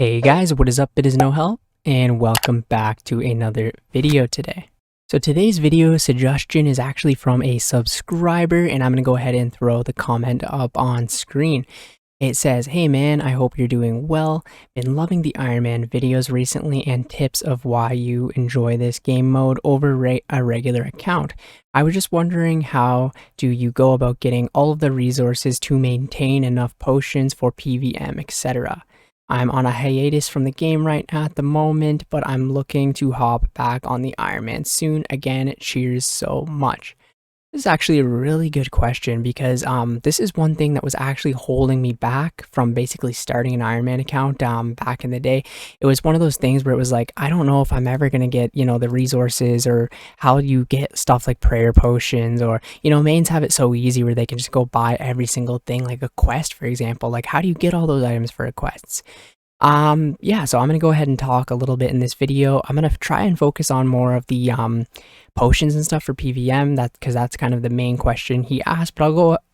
Hey guys, what is up? It is No Help, and welcome back to another video today. So today's video suggestion is actually from a subscriber, and I'm going to go ahead and throw the comment up on screen. It says, "Hey man, I hope you're doing well. Been loving the Ironman videos recently and tips of why you enjoy this game mode over a regular account. I was just wondering, how do you go about getting all of the resources to maintain enough potions for PVM, etc.? I'm on a hiatus from the game right now at the moment, but I'm looking to hop back on the Ironman soon. Again, cheers so much." This is actually a really good question because this is one thing that was actually holding me back from basically starting an Ironman account back in the day. It was one of those things where it was like, I don't know if I'm ever going to get, the resources, or how you get stuff like prayer potions, or, mains have it so easy where they can just go buy every single thing, like a quest, for example. Like, how do you get all those items for a quest? Yeah, so I'm going to go ahead and talk a little bit in this video. I'm going to try and focus on more of the potions and stuff for PVM, because that's kind of the main question he asked, but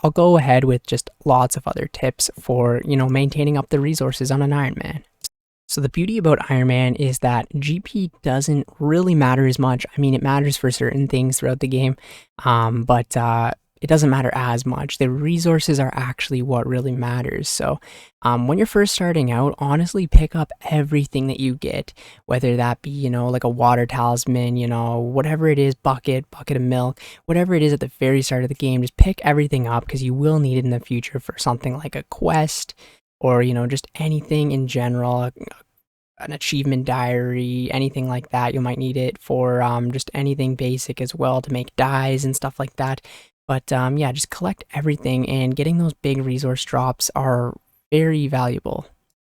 I'll go ahead with just lots of other tips for, maintaining up the resources on an Ironman. So the beauty about Ironman is that GP doesn't really matter as much. I mean, it matters for certain things throughout the game, but it doesn't matter as much. The resources are actually what really matters. So when you're first starting out, honestly, pick up everything that you get, whether that be, like a water talisman, whatever it is, bucket of milk, whatever it is at the very start of the game, just pick everything up because you will need it in the future for something like a quest, or, just anything in general, an achievement diary, anything like that. You might need it for just anything basic as well, to make dyes and stuff like that. But yeah, just collect everything, and getting those big resource drops are very valuable.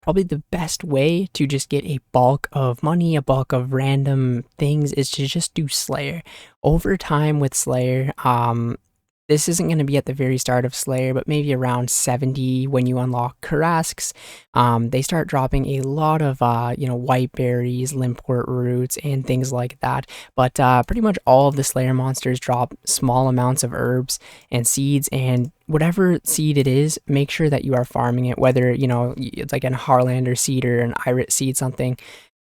Probably the best way to just get a bulk of money, a bulk of random things, is to just do Slayer. Over time with Slayer, this isn't going to be at the very start of Slayer, but maybe around 70 when you unlock Karasks. They start dropping a lot of, white berries, limport roots, and things like that. But pretty much all of the Slayer monsters drop small amounts of herbs and seeds, and whatever seed it is, make sure that you are farming it, whether, it's like a Harlander seed or an Irit seed, something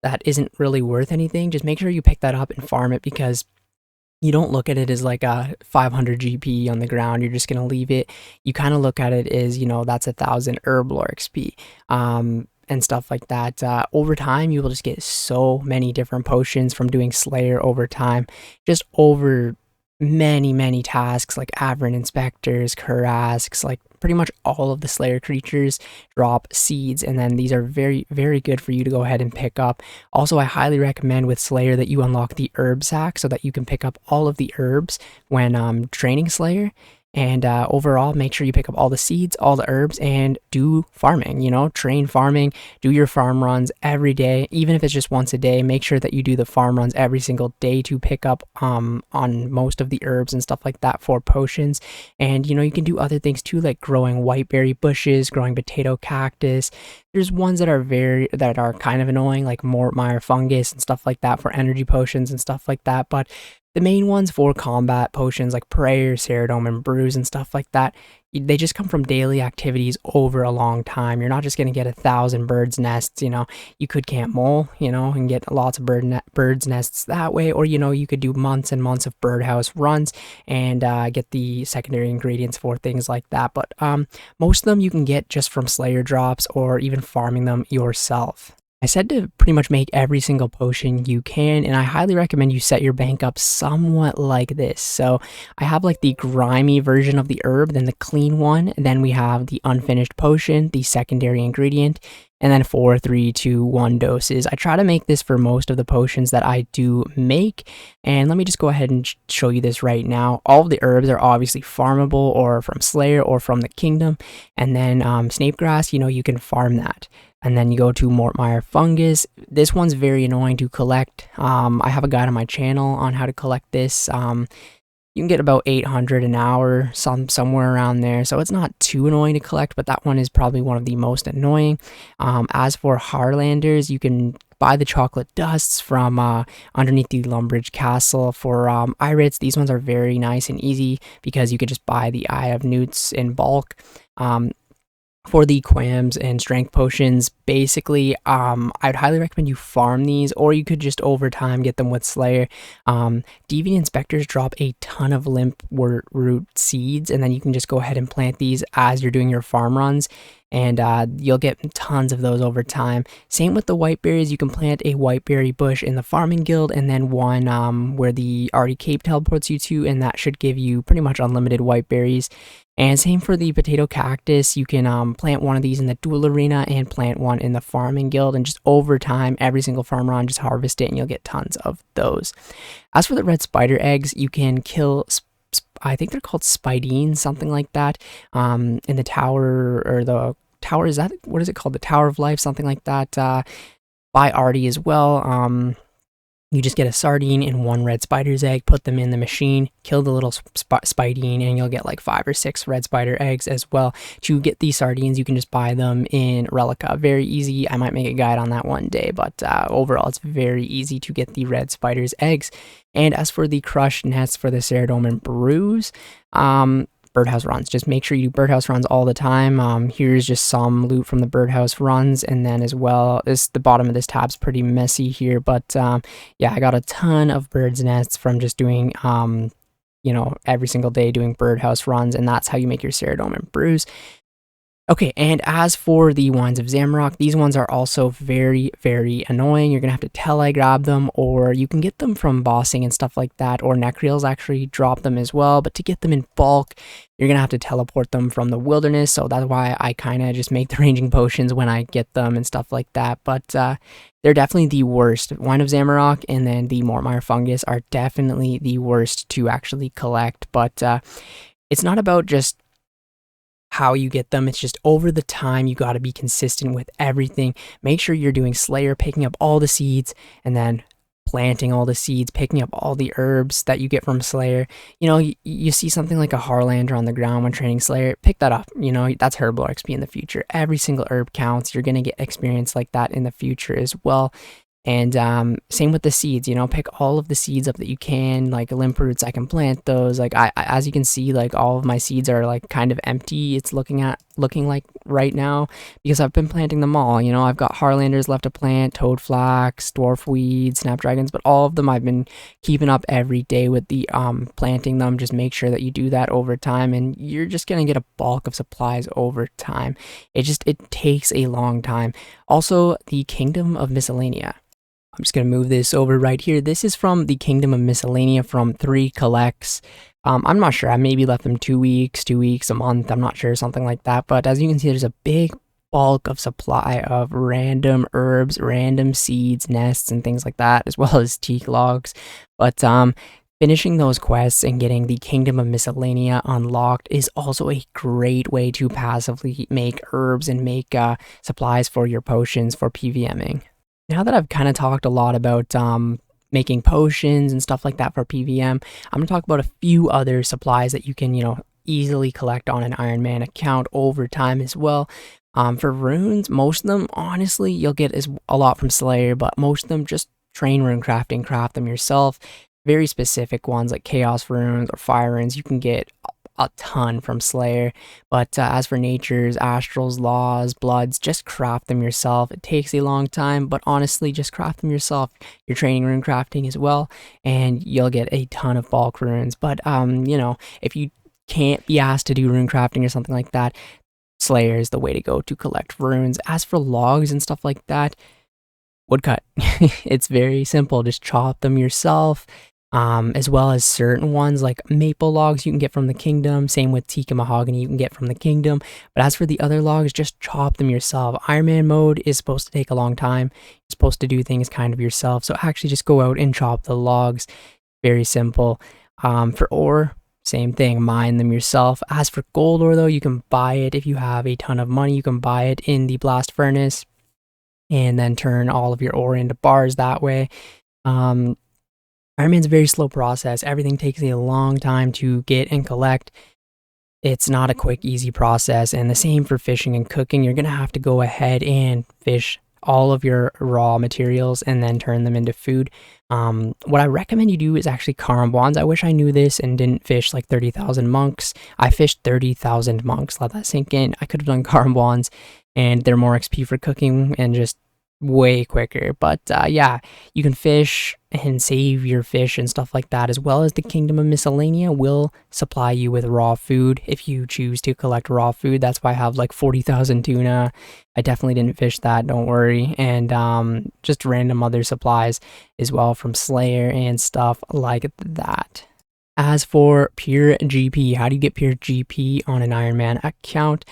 that isn't really worth anything. Just make sure you pick that up and farm it, because you don't look at it as like a 500 GP on the ground. You're just going to leave it. You kind of look at it as, that's 1,000 herb lore XP, and stuff like that. Over time, you will just get so many different potions from doing Slayer over time, just over many tasks, like Avern Inspectors, Karasks, like pretty much all of the Slayer creatures drop seeds, and then these are very, very good for you to go ahead and pick up. Also, I highly recommend with Slayer that you unlock the herb sack so that you can pick up all of the herbs when training Slayer. And overall, make sure you pick up all the seeds, all the herbs, and do farming, train farming, do your farm runs every day. Even if it's just once a day, make sure that you do the farm runs every single day to pick up on most of the herbs and stuff like that for potions. And, you can do other things too, like growing whiteberry bushes, growing potato cactus. There's ones that are kind of annoying, like Mortmire fungus and stuff like that for energy potions and stuff like that. But the main ones for combat potions, like Prayer, Ceridome, and Bruise and stuff like that, they just come from daily activities over a long time. You're not just going to get 1,000 birds' nests. You could camp mole, and get lots of birds' nests that way. Or, you could do months and months of Birdhouse Runs and get the secondary ingredients for things like that. But most of them you can get just from Slayer drops, or even farming them yourself. I said to pretty much make every single potion you can, and I highly recommend you set your bank up somewhat like this. So I have like the grimy version of the herb, then the clean one, and then we have the unfinished potion, the secondary ingredient, and then 4, 3, 2, 1 doses. I try to make this for most of the potions that I do make, and let me just go ahead and show you this right now. All of the herbs are obviously farmable, or from Slayer, or from the kingdom, and then Snapegrass, you can farm that. And then you go to Mortmire fungus. This one's very annoying to collect. I have a guide on my channel on how to collect this. You can get about 800 an hour, somewhere around there. So it's not too annoying to collect, but that one is probably one of the most annoying. As for Harlanders, you can buy the chocolate dusts from underneath the Lumbridge Castle. For Irits, these ones are very nice and easy because you can just buy the Eye of Newts in bulk. For the quams and strength potions, basically, I'd highly recommend you farm these, or you could just over time get them with Slayer. Deviant Inspectors drop a ton of limp root seeds, and then you can just go ahead and plant these as you're doing your farm runs, and you'll get tons of those over time. Same with the white berries. You can plant a white berry bush in the farming guild, and then one where the Arty Cape teleports you to, and that should give you pretty much unlimited white berries. And same for the potato cactus. You can plant one of these in the duel arena and plant one in the farming guild, and just over time, every single farm run, just harvest it and you'll get tons of those. As for the red spider eggs, you can kill, I think they're called spidines, something like that, in the tower, or the tower, is that, what is it called? The Tower of Life, something like that, by Arty as well. You just get a sardine and one red spider's egg, put them in the machine, kill the little spidine, and you'll get like 5 or 6 red spider eggs as well. To get these sardines, you can just buy them in Relica. Very easy. I might make a guide on that one day, but overall, it's very easy to get the red spider's eggs. And as for the crushed nests for the Ceradomin brews, Birdhouse Runs. Just make sure you do Birdhouse Runs all the time. Here's just some loot from the Birdhouse Runs, and then as well, the bottom of this tab's pretty messy here, but yeah, I got a ton of birds' nests from just doing, you know, every single day doing Birdhouse Runs, and that's how you make your Ceradomin brews. Okay, and as for the Wines of Zamorak, these ones are also very, very annoying. You're going to have to tell I grab them, or you can get them from bossing and stuff like that, or Necreals actually drop them as well. But to get them in bulk, you're going to have to teleport them from the wilderness, so that's why I kind of just make the ranging potions when I get them and stuff like that. But they're definitely the worst. Wine of Zamorak and then the Mortmire Fungus are definitely the worst to actually collect, but it's not about just how you get them, it's just over the time. You got to be consistent with everything. Make sure you're doing Slayer, picking up all the seeds, and then planting all the seeds, picking up all the herbs that you get from Slayer. You know, you see something like a Harlander on the ground when training Slayer, pick that up. You know, that's Herbal XP in the future. Every single herb counts. You're going to get experience like that in the future as well. And same with the seeds, you know, pick all of the seeds up that you can, like limp roots, I can plant those. Like I as you can see, like all of my seeds are like kind of empty. It's looking like right now, because I've been planting them all. You know, I've got Harlanders left to plant, Toadflax, Dwarf Weed, Snapdragons, but all of them I've been keeping up every day with the planting them. Just make sure that you do that over time, and you're just gonna get a bulk of supplies over time. It takes a long time. Also, the Kingdom of Miscellanea. I'm just going to move this over right here. This is from the Kingdom of Miscellanea from 3 collects. I'm not sure. I maybe left them 2 weeks, a month. I'm not sure, something like that. But as you can see, there's a big bulk of supply of random herbs, random seeds, nests, and things like that, as well as teak logs. But finishing those quests and getting the Kingdom of Miscellanea unlocked is also a great way to passively make herbs and make supplies for your potions for PVMing. Now that I've kind of talked a lot about making potions and stuff like that for PVM, I'm going to talk about a few other supplies that you can, you know, easily collect on an Ironman account over time as well. For runes, most of them, honestly, you'll get a lot from Slayer, but most of them just train rune crafting, craft them yourself. Very specific ones like Chaos runes or Fire runes, you can get a ton from Slayer. But as for natures, astrals, laws, bloods, just craft them yourself. It takes a long time, but honestly, just craft them yourself. You're training rune crafting as well, and you'll get a ton of bulk runes. But you know, if you can't be asked to do rune crafting or something like that, Slayer is the way to go to collect runes. As for logs and stuff like that, woodcut. It's very simple. Just chop them yourself. As well as certain ones like maple logs you can get from the kingdom. Same with teak and mahogany you can get from the kingdom. But as for the other logs, just chop them yourself. Ironman mode is supposed to take a long time. You're supposed to do things kind of yourself. So actually just go out and chop the logs. Very simple. For ore, same thing, mine them yourself. As for gold ore though, you can buy it if you have a ton of money. You can buy it in the blast furnace and then turn all of your ore into bars that way. Ironman's a very slow process. Everything takes a long time to get and collect. It's not a quick, easy process. And the same for fishing and cooking. You're going to have to go ahead and fish all of your raw materials and then turn them into food. What I recommend you do is actually carambons. I wish I knew this and didn't fish like 30,000 monks. I fished 30,000 monks. Let that sink in. I could have done carambons, and they're more XP for cooking and just way quicker. But yeah, you can fish and save your fish and stuff like that, as well as the Kingdom of Miscellanea will supply you with raw food if you choose to collect raw food. That's why I have like 40,000 tuna. I definitely didn't fish that, don't worry. And just random other supplies as well from Slayer and stuff like that. As for pure GP, how do you get pure GP on an Ironman account?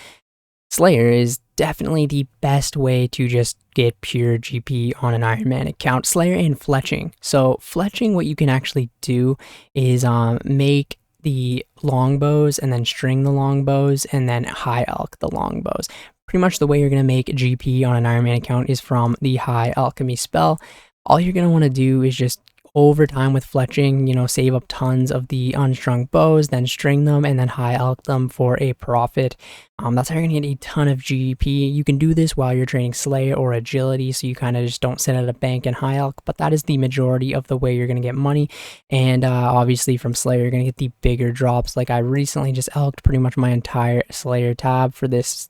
Slayer is definitely the best way to just get pure GP on an Ironman account. Slayer and Fletching. So Fletching, what you can actually do is make the longbows and then string the longbows and then high elk the longbows. Pretty much the way you're going to make GP on an Ironman account is from the high alchemy spell. All you're going to want to do is just over time with fletching, save up tons of the unstrung bows, then string them, and then high elk them for a profit. That's how you're gonna get a ton of GP. You can do this while you're training Slayer or Agility, so you kind of just don't sit at a bank and high elk, but that is the majority of the way you're gonna get money. And obviously from Slayer, you're gonna get the bigger drops. Like I recently just elked pretty much my entire Slayer tab for this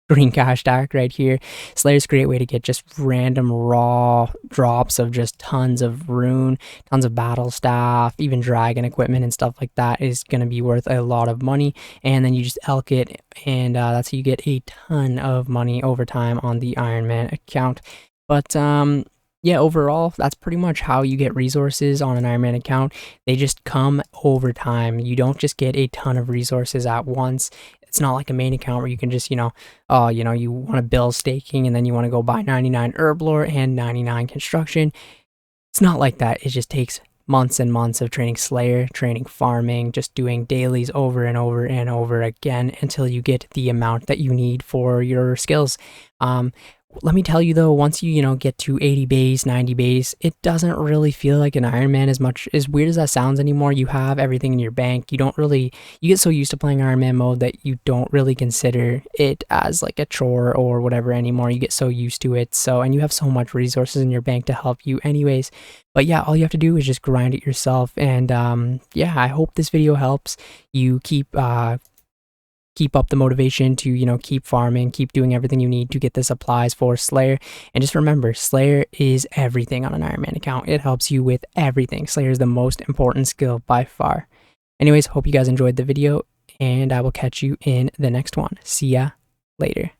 green cash stack right here. Slayer's a great way to get just random raw drops of just tons of rune, tons of battle staff, even dragon equipment and stuff like that is going to be worth a lot of money. And then you just elk it, and that's how you get a ton of money over time on the Ironman account. But yeah, overall, that's pretty much how you get resources on an Ironman account. They just come over time. You don't just get a ton of resources at once. It's not like a main account where you can just, you want to build staking and then you want to go buy 99 herb lore and 99 construction. It's not like that. It just takes months and months of training Slayer, training farming, just doing dailies over and over and over again until you get the amount that you need for your skills. Let me tell you though, once you get to 80 bays, 90 bays, it doesn't really feel like an Ironman as much. As weird as that sounds anymore, you have everything in your bank. You get so used to playing Ironman mode that you don't really consider it as like a chore or whatever anymore. You get so used to it. And you have so much resources in your bank to help you anyways. But yeah, all you have to do is just grind it yourself. And yeah, I hope this video helps you keep up the motivation to, keep farming, keep doing everything you need to get the supplies for Slayer. And just remember, Slayer is everything on an Ironman account. It helps you with everything. Slayer is the most important skill by far. Anyways, hope you guys enjoyed the video, and I will catch you in the next one. See ya later.